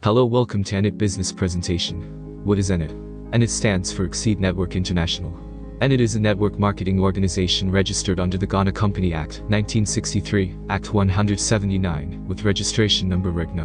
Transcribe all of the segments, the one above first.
Hello, welcome to Enit Business Presentation. What is Enit? Enit stands for Exceed Network International. Enit is a network marketing organization registered under the Ghana Company Act 1963, Act 179, with registration number Reg No.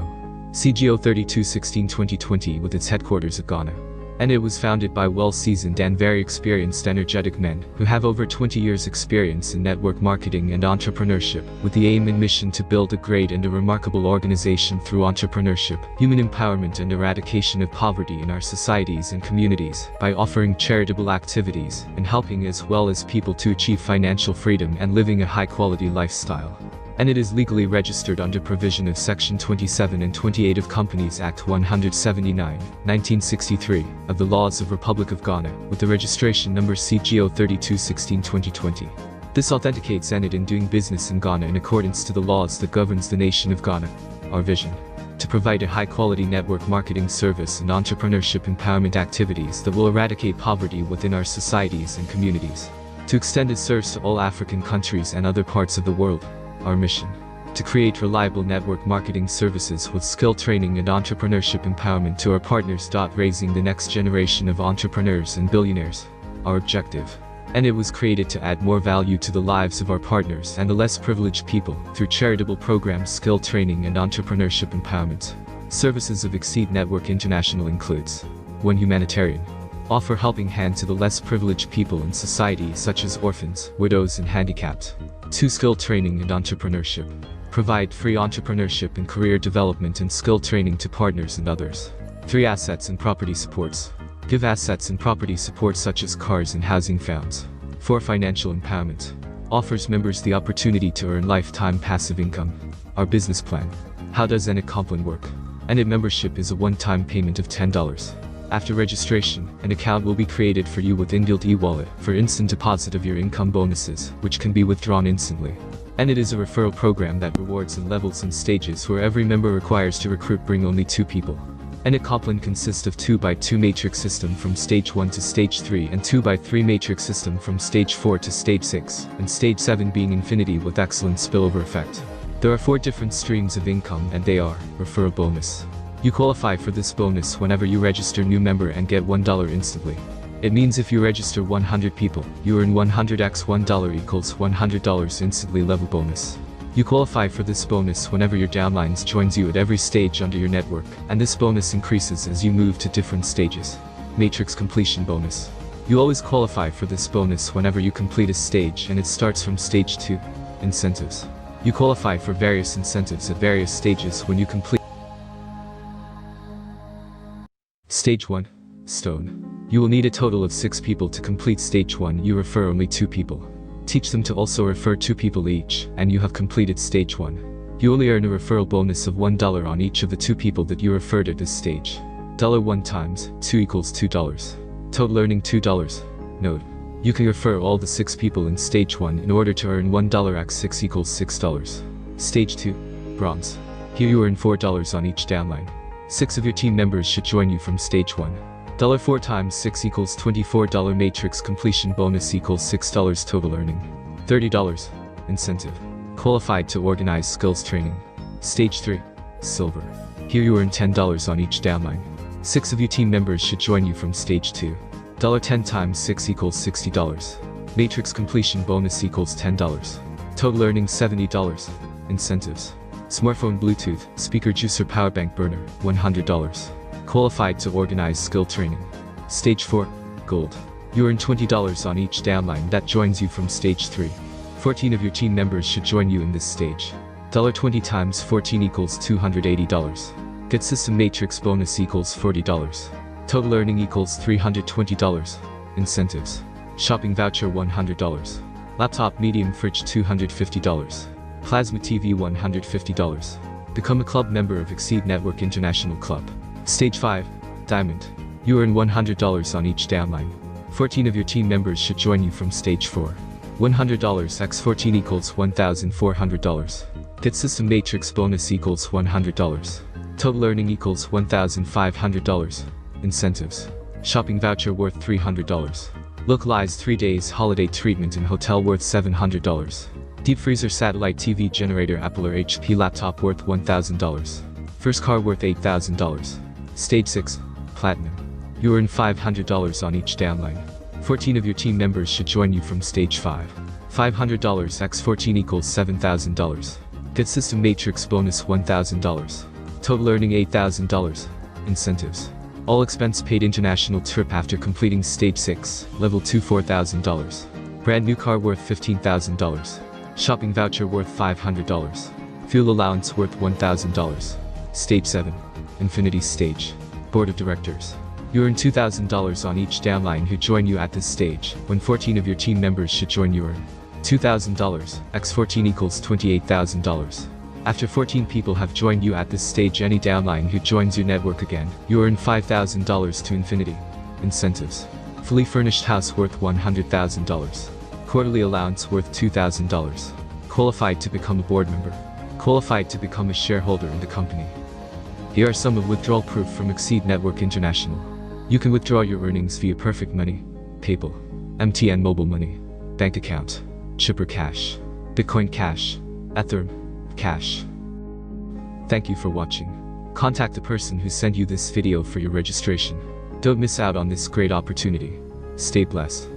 CGO 3216-2020 with its headquarters at Ghana. Enit was founded by well-seasoned and very experienced energetic men who have over 20 years experience in network marketing and entrepreneurship, with the aim and mission to build a great and a remarkable organization through entrepreneurship, human empowerment and eradication of poverty in our societies and communities, by offering charitable activities and helping as well as people to achieve financial freedom and living a high-quality lifestyle. And it is legally registered under provision of Section 27 and 28 of Companies Act 179, 1963, of the Laws of Republic of Ghana, with the registration number CGO 3216-2020. This authenticates Enit in doing business in Ghana in accordance to the laws that governs the nation of Ghana. Our vision: to provide a high-quality network marketing service and entrepreneurship empowerment activities that will eradicate poverty within our societies and communities. To extend its service to all African countries and other parts of the world. Our mission: to create reliable network marketing services with skill training and entrepreneurship empowerment to our partners. Raising the next generation of entrepreneurs and billionaires. Our objective: and it was created to add more value to the lives of our partners and the less privileged people through charitable programs, skill training and entrepreneurship empowerment. Services of Exceed Network International includes: 1. Humanitarian. Offer helping hand to the less privileged people in society such as orphans, widows and handicapped. 2. Skill training and entrepreneurship. Provide free entrepreneurship and career development and skill training to partners and others. 3. Assets and property supports. Give assets and property support such as cars and housing funds. 4. Financial empowerment. Offers members the opportunity to earn lifetime passive income. Our business plan. How does Enit Compline work? Enit membership is a one-time payment of $10. After registration, an account will be created for you with inbuilt e-wallet for instant deposit of your income bonuses, which can be withdrawn instantly. And it is a referral program that rewards in levels and stages where every member requires to bring only 2 people. Enit Compline consists of 2x2 matrix system from stage 1 to stage 3 and 2x3 matrix system from stage 4 to stage 6, and stage 7 being infinity with excellent spillover effect. There are 4 different streams of income and they are: referral bonus. You qualify for this bonus whenever you register new member and get $1 instantly. It means if you register 100 people, you earn 100x $1 equals $100 instantly level bonus. You qualify for this bonus whenever your downlines joins you at every stage under your network, and this bonus increases as you move to different stages. Matrix completion bonus. You always qualify for this bonus whenever you complete a stage and it starts from stage 2. Incentives. You qualify for various incentives at various stages when you complete Stage 1. Stone. You will need a total of 6 people to complete stage 1. You refer only 2 people. Teach them to also refer 2 people each, and you have completed stage 1. You only earn a referral bonus of $1 on each of the 2 people that you referred at this stage. $1 times 2 equals $2. Total earning $2. Note: you can refer all the 6 people in stage 1 in order to earn $1 x 6 equals $6. Stage 2. Bronze. Here you earn $4 on each downline. 6 of your team members should join you from stage 1. $4 times 6 equals $24. Matrix completion bonus equals $6 total earning. $30. Incentive. Qualified to organize skills training. Stage 3. Silver. Here you earn $10 on each downline. 6 of your team members should join you from stage 2. $10 times 6 equals $60. Matrix completion bonus equals $10. Total earning $70. Incentives. Smartphone Bluetooth, speaker juicer powerbank burner, $100. Qualified to organize skill training. Stage 4. Gold. You earn $20 on each downline that joins you from stage 3. 14 of your team members should join you in this stage. $20 times 14 equals $280. Get system matrix bonus equals $40. Total earning equals $320. Incentives. Shopping voucher $100. Laptop medium fridge $250. Plasma TV $150. Become a club member of Exceed Network International Club. Stage 5. Diamond. You earn $100 on each downline. 14 of your team members should join you from stage 4. $100 x 14 equals $1,400. Get system matrix bonus equals $100. Total earning equals $1,500. Incentives. Shopping voucher worth $300. Localized 3 days holiday treatment in hotel worth $700. Deep freezer satellite TV generator Apple or HP laptop worth $1,000. First car worth $8,000. Stage 6. Platinum. You earn $500 on each downline. 14 of your team members should join you from Stage 5. $500 x 14 equals $7,000. Get system matrix bonus $1,000. Total earning $8,000. Incentives. All expense paid international trip after completing Stage 6, Level 2 $4,000. Brand new car worth $15,000. Shopping voucher worth $500. Fuel allowance worth $1,000. Stage 7. Infinity Stage. Board of Directors. You earn $2,000 on each downline who join you at this stage, when 14 of your team members should join you earn $2,000, x 14 equals $28,000. After 14 people have joined you at this stage, any downline who joins your network again, you earn $5,000 to infinity. Incentives. Fully furnished house worth $100,000. Quarterly allowance worth $2,000. Qualified to become a board member. Qualified to become a shareholder in the company. Here are some of withdrawal proof from Exceed Network International. You can withdraw your earnings via Perfect Money, PayPal, MTN Mobile Money, bank account, Chipper Cash, Bitcoin Cash, Ethereum Cash. Thank you for watching. Contact the person who sent you this video for your registration. Don't miss out on this great opportunity. Stay blessed.